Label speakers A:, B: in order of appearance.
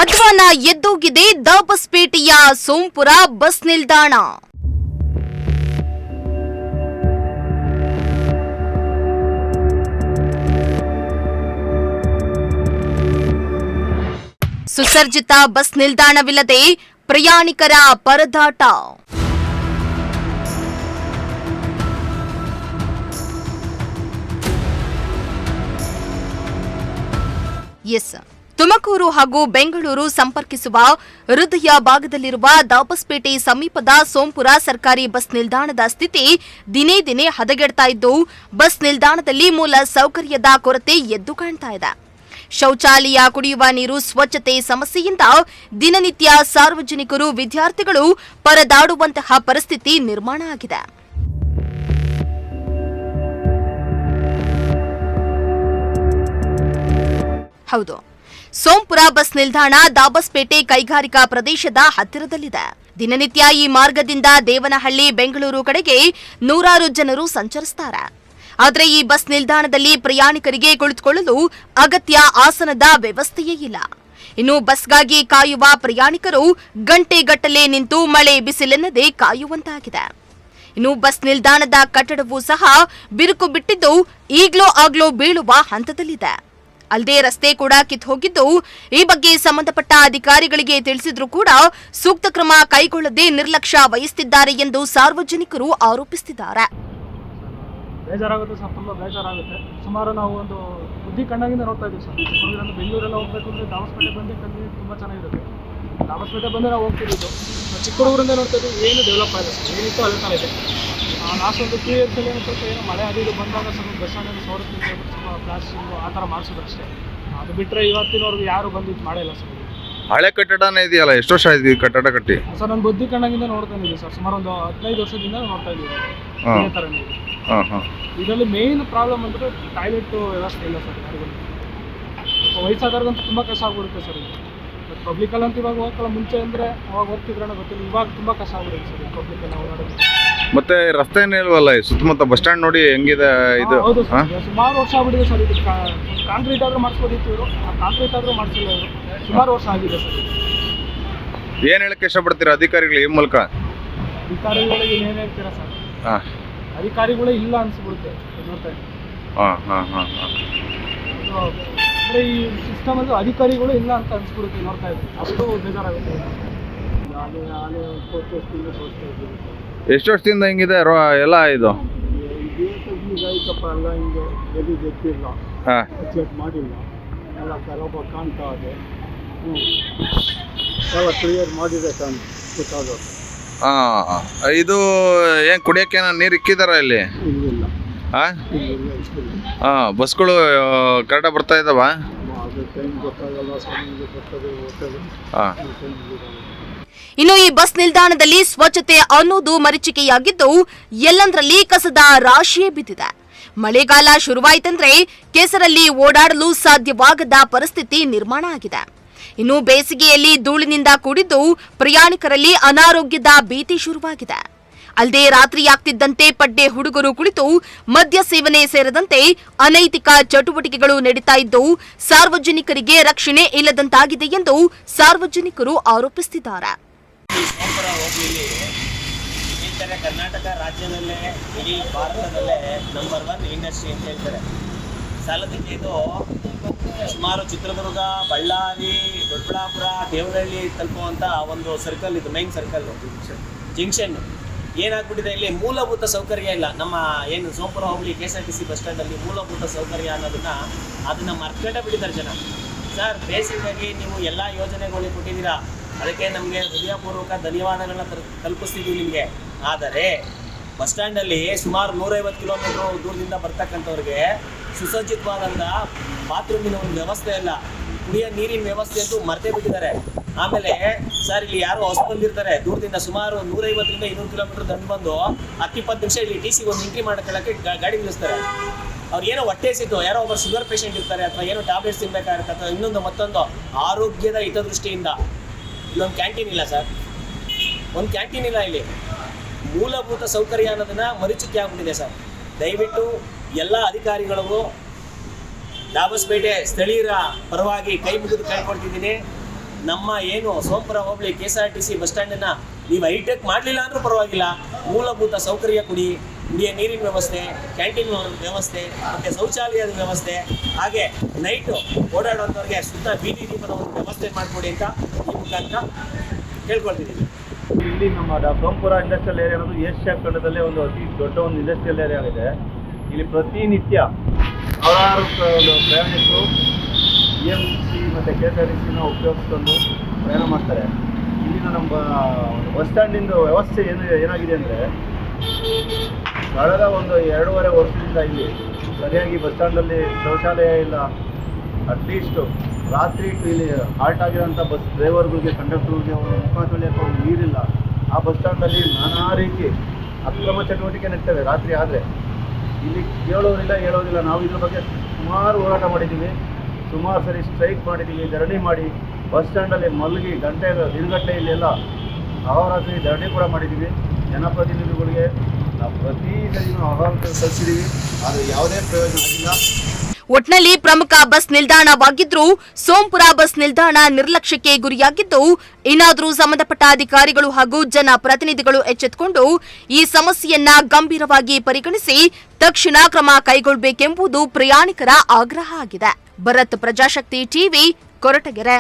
A: ಅಧ್ವಾನ ಎದ್ದೋಗಿದೆ ದಾಬಸ್ಪೇಟೆಯ Sompura bus ನಿಲ್ದಾಣ. ಸುಸರ್ಜಿತ bus ನಿಲ್ದಾಣವಿಲ್ಲದೆ ಪ್ರಯಾಣಿಕರ ಪರದಾಟ. ತುಮಕೂರು ಹಾಗೂ ಬೆಂಗಳೂರು ಸಂಪರ್ಕಿಸುವ ಹೃದಯ ಭಾಗದಲ್ಲಿರುವ ದಾಬಸ್ಪೇಟೆ ಸಮೀಪದ ಸೋಂಪುರ ಸರ್ಕಾರಿ ಬಸ್ ನಿಲ್ದಾಣದ ಸ್ಥಿತಿ ದಿನೇ ದಿನೇ ಹದಗೆಡ್ತಾ ಇದ್ದು, ಬಸ್ ನಿಲ್ದಾಣದಲ್ಲಿ ಮೂಲ ಸೌಕರ್ಯದ ಕೊರತೆ ಎದ್ದು ಕಾಣ್ತಾ ಇದೆ. ಶೌಚಾಲಯ, ಕುಡಿಯುವ ನೀರು, ಸ್ವಚ್ಛತೆ ಸಮಸ್ಯೆಯಿಂದ ದಿನನಿತ್ಯ ಸಾರ್ವಜನಿಕರು, ವಿದ್ಯಾರ್ಥಿಗಳು ಪರದಾಡುವಂತಹ ಪರಿಸ್ಥಿತಿ ನಿರ್ಮಾಣ ಆಗಿದೆ. ಹೌದು, ಸೋಂಪುರ ಬಸ್ ನಿಲ್ದಾಣ ದಾಬಸ್ಪೇಟೆ ಕೈಗಾರಿಕಾ ಪ್ರದೇಶದ ಹತ್ತಿರದಲ್ಲಿದೆ. ದಿನನಿತ್ಯ ಈ ಮಾರ್ಗದಿಂದ ದೇವನಹಳ್ಳಿ, ಬೆಂಗಳೂರು ಕಡೆಗೆ ನೂರಾರು ಜನರು ಸಂಚರಿಸುತ್ತಾರೆ. ಆದರೆ ಈ ಬಸ್ ನಿಲ್ದಾಣದಲ್ಲಿ ಪ್ರಯಾಣಿಕರಿಗೆ ಕುಳಿತುಕೊಳ್ಳಲು ಅಗತ್ಯ ಆಸನದ ವ್ಯವಸ್ಥೆಯೇ ಇಲ್ಲ. ಇನ್ನು ಬಸ್ಗಾಗಿ ಕಾಯುವ ಪ್ರಯಾಣಿಕರು ಗಂಟೆಗಟ್ಟಲೆ ನಿಂತು ಮಳೆ ಬಿಸಿಲೆನ್ನದೆ ಕಾಯುವಂತಾಗಿದೆ. ಇನ್ನು ಬಸ್ ನಿಲ್ದಾಣದ ಕಟ್ಟಡವೂ ಸಹ ಬಿರುಕು ಬಿಟ್ಟಿದ್ದು ಈಗ್ಲೋ ಆಗ್ಲೋ ಬೀಳುವ ಹಂತದಲ್ಲಿದೆ. ಅಲ್ಲದೆ ರಸ್ತೆ ಕೂಡ ಕಿತ್ತು ಹೋಗಿದ್ದು, ಈ ಬಗ್ಗೆ ಸಂಬಂಧಪಟ್ಟ ಅಧಿಕಾರಿಗಳಿಗೆ ತಿಳಿಸಿದ್ರೂ ಕೂಡ ಸೂಕ್ತ ಕ್ರಮ ಕೈಗೊಳ್ಳದೆ ನಿರ್ಲಕ್ಷ್ಯ ವಹಿಸುತ್ತಿದ್ದಾರೆ ಎಂದು ಸಾರ್ವಜನಿಕರು ಆರೋಪಿಸುತ್ತಿದ್ದಾರೆ.
B: ಬೇಜಾರಾಗುತ್ತೆ ಸರ್, ತುಂಬ ಬೇಜಾರಾಗುತ್ತೆ. ಸುಮಾರು ನಾವು ಒಂದು ಬುದ್ಧಿ ಕಣ್ಣಾಗಿಂದ ನೋಡ್ತಾ ಇದ್ದೀವಿ ಸರ್. ಚಿಕ್ಕಮಗಳೂರಿಂದ ಬೆಂಗಳೂರೆಲ್ಲ ಹೋಗಬೇಕು ಅಂದರೆ ದಾಬಸ್ಪೇಟೆ ಬಂದು ಕಲ್ವಿ ತುಂಬ ಚೆನ್ನಾಗಿರುತ್ತೆ. ದಾಬಸ್ಪೇಟೆ ಬಂದು ನಾವು ಹೋಗ್ತಿದ್ದು ಚಿಕ್ಕಮಗಳೂರಿಂದ ನೋಡ್ತಾ ಇದ್ದೀವಿ, ಏನು ಡೆವಲಪ್ ಆಗಿದೆ ಸರ್, ಏನಿತ್ತು ಅದೇ ಥರ ಇದೆ. ಲಾಸ್ಟ್ ಒಂದು 2 ಇಯರ್ಸಲ್ಲಿ ಏನು ಸ್ವಲ್ಪ ಏನೋ ಮಳೆ ಅದು ಬಂದಾಗ ಸ್ವಲ್ಪ ಬಸ್ ಸ್ಟ್ಯಾಂಡಲ್ಲಿ ಸೋರುತ್ತೆ, ಸ್ವಲ್ಪ ಪ್ಲಾಸ್ಟಿಂಗು ಆ ಥರ ಮಾಡಿಸೋದು ಅಷ್ಟೇ. ಅದು ಬಿಟ್ಟರೆ ಇವತ್ತಿನವರೆಗೂ ಯಾರು ಬಂದಿದ್ದು ಮಾಡಿಲ್ಲ ಸರ್.
C: ಹಳೆ ಕಟ್ಟಡನೇ ಇದೆಯಲ್ಲ, ಎಷ್ಟು ವರ್ಷ ಆಯ್ತು ಕಟ್ಟಡ ಕಟ್ಟಿ?
B: ಸರ್ ನಾನು ಬುದ್ಧಿ ಕಣ್ಣಾಗಿಂದ ನೋಡ್ತಾ ಇದ್ದೀವಿ ಸರ್, ಸುಮಾರು ಒಂದು 15 ವರ್ಷದಿಂದ ನೋಡ್ತಾ ಇದ್ದೀವಿ ಇದೇ ಥರನೇ ಇದೆ. ಇದರಲ್ಲಿ ಮೇನ್ ಪ್ರಾಬ್ಲಮ್ ಅಂದರೆ ಟಾಯ್ಲೆಟ್ ವ್ಯವಸ್ಥೆ ಇಲ್ಲ ಸರ್. ಯಾರಿಗೂ ವಯಸ್ಸಾದವ್ರಿಗಂತೂ ತುಂಬ ಕಷ್ಟ ಆಗ್ಬಿಡುತ್ತೆ ಸರ್. ಇದು ಪಬ್ಲಿಕಲ್ಲಂತೂ ಇವಾಗ ಹೋಗಲ್ಲ, ಮುಂಚೆ ಅಂದರೆ ಅವಾಗ ಹೋಗ್ತಿದ್ರಣ ಗೊತ್ತಿಲ್ಲ, ಇವಾಗ ತುಂಬ ಕಷ್ಟ ಆಗ್ಬಿಡುತ್ತೆ ಸರ್ ಪಬ್ಲಿಕಲ್ಲಿ ಓಡಾಡೋದು.
C: ಮತ್ತೆ ರಸ್ತೆನೇ ಇಲ್ವಲ್ಲ ಸುತ್ತಮುತ್ತ, ಬಸ್ ಸ್ಟ್ಯಾಂಡ್ ನೋಡಿ ಹೆಂಗಿದೆ ಇದು?
B: ಹೌದು ಸರ್, ಸುಮಾರು ವರ್ಷ ಆಗ್ಬಿಟ್ಟಿದೆ ಸರ್. ಇದು ಕಾಂಕ್ರೀಟ್ ಆದರೂ ಮಾಡಿಸ್ಬೋದಿತ್ತು ಇವರು, ಕಾಂಕ್ರೀಟ್ ಆದರೂ ಮಾಡಿಸಿಲ್ಲ ಇವರು, ಸುಮಾರು ವರ್ಷ ಆಗಿದೆ ಸರ್.
C: ಏನು ಹೇಳಕ್ಕೆ ಇಷ್ಟಪಡ್ತೀರಾ ಅಧಿಕಾರಿಗಳು ಈ ಮೂಲಕ?
B: ಅಧಿಕಾರಿಗಳಿಗೆ ಏನು ಹೇಳ್ತೀರಾ ಸರ್? ಅಧಿಕಾರಿಗಳೇ ಇಲ್ಲ ಅನಿಸ್ಬಿಡುತ್ತೆ ನೋಡ್ತಾ ಇದ್ದೀವಿ. ಅಂದರೆ ಈ ಸಿಸ್ಟಮ್ ಅಂದರೆ ಅಧಿಕಾರಿಗಳು ಇಲ್ಲ ಅಂತ ಅನಿಸ್ಬಿಡುತ್ತೆ ನೋಡ್ತಾ ಇದ್ದೀವಿ, ಅಷ್ಟು ಬೇಜಾರಾಗುತ್ತೆ.
C: ಎಷ್ಟು ವರ್ಷದಿಂದ ಹಿಂಗಿದೆ ಎಲ್ಲ ಇದು?
B: ಆಯ್ತಪ್ಪ, ಎಲ್ಲ ಹಿಂಗೆ ಎಲ್ಲಿ ಗೊತ್ತಿಲ್ಲ, ಚೆಕ್ ಮಾಡಿಲ್ಲ, ಎಲ್ಲ ಕೆಲವೊಬ್ಬ ಕಾಣ್ತಾ ಇದೆ, ಎಲ್ಲ ಕ್ಲಿಯರ್ ಮಾಡಿದೆ ಕಾಣ್ ಗೊತ್ತಾಗೋದು.
C: ಇದು ಏನು ಕುಡಿಯೋಕ್ಕೆ ನೀರು ಇಕ್ಕಿದಾರ ಇಲ್ಲಿ?
B: ಇಲ್ಲ.
C: ಬಸ್ಗಳು ಕರೆಕ್ಟಾಗಿ ಬರ್ತಾ ಇದ್ದಾವ?
B: ಟೈಮ್ ಗೊತ್ತಾಗಲ್ಲ, ಸಮಯ ಬರ್ತದೆ ಹೋಗ್ತದೆ.
A: ಇನ್ನು ಈ ಬಸ್ ನಿಲ್ದಾಣದಲ್ಲಿ ಸ್ವಚ್ಛತೆ ಅನ್ನೋದು ಮರೀಚಿಕೆಯಾಗಿದ್ದು, ಎಲ್ಲಂದ್ರಲ್ಲಿ ಕಸದ ರಾಶಿಯೇ ಬಿದ್ದಿದೆ. ಮಳೆಗಾಲ ಶುರುವಾಯಿತಂದ್ರೆ ಕೆಸರಲ್ಲಿ ಓಡಾಡಲು ಸಾಧ್ಯವಾಗದ ಪರಿಸ್ಥಿತಿ ನಿರ್ಮಾಣ ಆಗಿದೆ. ಇನ್ನು ಬೇಸಿಗೆಯಲ್ಲಿ ಧೂಳಿನಿಂದ ಕೂಡಿದ್ದು ಪ್ರಯಾಣಿಕರಲ್ಲಿ ಅನಾರೋಗ್ಯದ ಭೀತಿ ಶುರುವಾಗಿದೆ. ಅಲ್ಲದೆ ರಾತ್ರಿಯಾಗ್ತಿದ್ದಂತೆ ಪಡ್ಡೆ ಹುಡುಗರು ಕುಳಿತು ಮದ್ಯ ಸೇವನೆ ಸೇರಿದಂತೆ ಅನೈತಿಕ ಚಟುವಟಿಕೆಗಳು ನಡೀತಾ ಇದ್ದು ಸಾರ್ವಜನಿಕರಿಗೆ ರಕ್ಷಣೆ ಇಲ್ಲದಂತಾಗಿದೆ ಎಂದು ಸಾರ್ವಜನಿಕರು ಆರೋಪಿಸುತ್ತಿದ್ದಾರೆ.
D: ಸೋಂಪುರ ಹೋಬಳಿಲಿ ಈ ಥರ ಕರ್ನಾಟಕ ರಾಜ್ಯದಲ್ಲೇ ಇಡೀ ಭಾರತದಲ್ಲೇ ನಂಬರ್ 1 ಇಂಡಸ್ಟ್ರಿ ಅಂತ ಹೇಳ್ತಾರೆ. ಸಾಲದಕ್ಕೆ ಇದು ಸುಮಾರು ಚಿತ್ರದುರ್ಗ, ಬಳ್ಳಾರಿ, ದೊಡ್ಡಬಳ್ಳಾಪುರ, ದೇವನಹಳ್ಳಿ ತಲುಪುವಂಥ ಒಂದು ಸರ್ಕಲ್ ಇದು, ಮೈನ್ ಸರ್ಕಲ್ ಜಂಕ್ಷನ್. ಏನಾಗ್ಬಿಟ್ಟಿದೆ, ಇಲ್ಲಿ ಮೂಲಭೂತ ಸೌಕರ್ಯ ಇಲ್ಲ. ನಮ್ಮ ಏನು ಸೋಂಪುರ ಹೋಬಳಿ KSRTC ಬಸ್ ಸ್ಟ್ಯಾಂಡಲ್ಲಿ ಮೂಲಭೂತ ಸೌಕರ್ಯ ಅದನ್ನು ಮರ್ತ್ಕೊಂಡೇ ಬಿಟ್ಟಿದ್ದಾರೆ ಜನ. ಸರ್, ಬೇಸಿಕ್ಕಾಗಿ ನೀವು ಎಲ್ಲ ಯೋಜನೆಗಳಿಗೆ ಕೊಟ್ಟಿದ್ದೀರಾ, ಅದಕ್ಕೆ ನಮಗೆ ಹೃದಯಪೂರ್ವಕ ಧನ್ಯವಾದಗಳನ್ನ ತಲುಪಿಸ್ತಿದ್ದೀವಿ ನಿಮಗೆ. ಆದರೆ ಬಸ್ ಸ್ಟ್ಯಾಂಡಲ್ಲಿ ಸುಮಾರು 150 ಕಿಲೋಮೀಟ್ರ್ ದೂರದಿಂದ ಬರ್ತಕ್ಕಂಥವ್ರಿಗೆ ಸುಸಜ್ಜಿತವಾದಂಥ ಬಾತ್ರೂಮಿನ ಒಂದು ವ್ಯವಸ್ಥೆ ಇಲ್ಲ, ಕುಡಿಯೋ ನೀರಿನ ವ್ಯವಸ್ಥೆ ಅಂತೂ ಮರ್ತೇ ಬಿಟ್ಟಿದ್ದಾರೆ. ಆಮೇಲೆ ಸರ್, ಇಲ್ಲಿ ಯಾರೋ ಹೊಸ ಬಂದಿರ್ತಾರೆ ದೂರದಿಂದ, ಸುಮಾರು 150ರಿಂದ 200 ಕಿಲೋಮೀಟರ್ ದಂಡು ಬಂದು 10-20 ನಿಮಿಷ ಇಲ್ಲಿ TC ಒಂದು ಎಂಟ್ರಿ ಮಾಡ್ಕೊಳ್ಳೋಕ್ಕೆ ಗಾಡಿ ನಿಲ್ಲಿಸ್ತಾರೆ. ಅವ್ರು ಏನೋ ಹೊಟ್ಟೆ ಸಿದ್ದು, ಯಾರೋ ಒಬ್ಬರು ಶುಗರ್ ಪೇಷಂಟ್ ಇರ್ತಾರೆ, ಅಥವಾ ಏನೋ ಟ್ಯಾಬ್ಲೆಟ್ಸ್ ತಿನ್ಬೇಕಾಗಿರುತ್ತೆ, ಅಥವಾ ಇನ್ನೊಂದು ಮತ್ತೊಂದು ಆರೋಗ್ಯದ ಹಿತದೃಷ್ಟಿಯಿಂದ ಇಲ್ಲೊಂದು ಕ್ಯಾಂಟೀನ್ ಇಲ್ಲ ಸರ್, ಒಂದು ಕ್ಯಾಂಟೀನ್ ಇಲ್ಲ. ಇಲ್ಲಿ ಮೂಲಭೂತ ಸೌಕರ್ಯ ಅನ್ನೋದನ್ನ ಮರೀಚಿಕೆ ಆಗ್ಬಿಟ್ಟಿದೆ ಸರ್. ದಯವಿಟ್ಟು ಎಲ್ಲ ಅಧಿಕಾರಿಗಳಿಗೂ ದಾಬಸ್ಪೇಟೆ ಸ್ಥಳೀಯರ ಪರವಾಗಿ ಕೈ ಮುಗಿದು ಕೇಳ್ಕೊಳ್ತಿದ್ದೀನಿ. ನಮ್ಮ ಏನು ಸೋಂಪುರ ಹೋಬಳಿ KSRTC ಬಸ್ ಸ್ಟ್ಯಾಂಡನ್ನು ನೀವು ಹೈಟೆಕ್ ಮಾಡಲಿಲ್ಲ ಅಂದ್ರೂ ಪರವಾಗಿಲ್ಲ, ಮೂಲಭೂತ ಸೌಕರ್ಯ ಕುಡಿಯ ನೀರಿನ ವ್ಯವಸ್ಥೆ, ಕ್ಯಾಂಟೀನ್ ವ್ಯವಸ್ಥೆ, ಮತ್ತು ಶೌಚಾಲಯದ ವ್ಯವಸ್ಥೆ, ಹಾಗೆ ನೈಟು ಓಡಾಡುವಂಥವ್ರಿಗೆ ಸುತ್ತ ಬೀದಿ ದೀಪದ ಒಂದು ವ್ಯವಸ್ಥೆ ಮಾಡಿಕೊಡಿ ಅಂತ ಈ ಮುಖಾಂತರ ಕೇಳ್ಕೊಳ್ತಿದ್ದೀವಿ.
E: ಇಲ್ಲಿ ನಮ್ಮ ಸೋಂಪುರ ಇಂಡಸ್ಟ್ರಿಯಲ್ ಏರಿಯಾ ಅನ್ನೋದು ಏಷ್ಯಾ ಖಂಡದಲ್ಲೇ ಒಂದು ಅತಿ ದೊಡ್ಡ ಒಂದು ಇಂಡಸ್ಟ್ರಿಯಲ್ ಏರಿಯಾ ಆಗಿದೆ. ಇಲ್ಲಿ ಪ್ರತಿನಿತ್ಯ ಸಾವಿರಾರು ಪ್ರಯಾಣಿಕರು EMC ಮತ್ತು KSRTCನ ಉಪಯೋಗಿಸ್ಕೊಂಡು ಪ್ರಯಾಣ ಮಾಡ್ತಾರೆ. ಇಲ್ಲಿನ ನಮ್ಮ ಬಸ್ ಸ್ಟ್ಯಾಂಡಿಂದು ವ್ಯವಸ್ಥೆ ಏನಾಗಿದೆ ಅಂದರೆ, ಕಳೆದ ಒಂದು 2.5 ವರ್ಷದಿಂದ ಇಲ್ಲಿ ಸರಿಯಾಗಿ ಬಸ್ ಸ್ಟ್ಯಾಂಡಲ್ಲಿ ಶೌಚಾಲಯ ಇಲ್ಲ. ಅಟ್ಲೀಸ್ಟು ರಾತ್ರಿ ಇಲ್ಲಿ ಹಾಲ್ಟ್ ಆಗಿರೋಂಥ ಬಸ್ ಡ್ರೈವರ್ಗಳಿಗೆ, ಕಂಡಕ್ಟರ್ಗಳಿಗೆ ಒಂದು ಮುಖ ತೊಳೆಯೋಕ್ಕೆ ಒಂದು ನೀರಿಲ್ಲ. ಆ ಬಸ್ ಸ್ಟ್ಯಾಂಡಲ್ಲಿ ನಾನಾ ರೀತಿ ಅಕ್ರಮ ಚಟುವಟಿಕೆ ನಡೀತವೆ ರಾತ್ರಿ ಆದರೆ. ಇಲ್ಲಿ ಹೇಳೋದಿಲ್ಲ. ನಾವು ಇದ್ರ ಬಗ್ಗೆ ಸುಮಾರು ಹೋರಾಟ ಮಾಡಿದ್ದೀವಿ, ಸುಮಾರು ಸರಿ ಸ್ಟ್ರೈಕ್ ಮಾಡಿದ್ದೀವಿ, ಧರಣಿ ಮಾಡಿ ಬಸ್ ಸ್ಟ್ಯಾಂಡಲ್ಲಿ ಮಲಗಿ ದಿನಗಟ್ಟಲೆ ಇಲ್ಲೆಲ್ಲ ಅಹೋರಾತ್ರಿ ಧರಣಿ ಕೂಡ ಮಾಡಿದ್ದೀವಿ. ಜನಪ್ರತಿನಿಧಿಗಳಿಗೆ ನಾವು ಪ್ರತಿ ಸರಿನೂ ಅಹವಾಲು ಕಳಿಸಿದ್ದೀವಿ, ಆದರೆ ಯಾವುದೇ ಪ್ರಯೋಜನ ಆಗಿಲ್ಲ.
A: ಒಟ್ನಲ್ಲಿ ಪ್ರಮುಖ ಬಸ್ ನಿಲ್ದಾಣವಾಗಿದ್ರೂ ಸೋಂಪುರ ಬಸ್ ನಿಲ್ದಾಣ ನಿರ್ಲಕ್ಷ್ಯಕ್ಕೆ ಗುರಿಯಾಗಿದ್ದು, ಇನ್ನಾದರೂ ಸಂಬಂಧಪಟ್ಟ ಅಧಿಕಾರಿಗಳು ಹಾಗೂ ಜನಪ್ರತಿನಿಧಿಗಳು ಎಚ್ಚೆತ್ತುಕೊಂಡು ಈ ಸಮಸ್ಯೆಯನ್ನ ಗಂಭೀರವಾಗಿ ಪರಿಗಣಿಸಿ ತಕ್ಷಣ ಕ್ರಮ ಕೈಗೊಳ್ಳಬೇಕೆಂಬುದು ಪ್ರಯಾಣಿಕರ ಆಗ್ರಹ ಆಗಿದೆ. ಭರತ್, ಪ್ರಜಾಶಕ್ತಿ ಟಿವಿ, ಕೊರಟಗೆರೆ.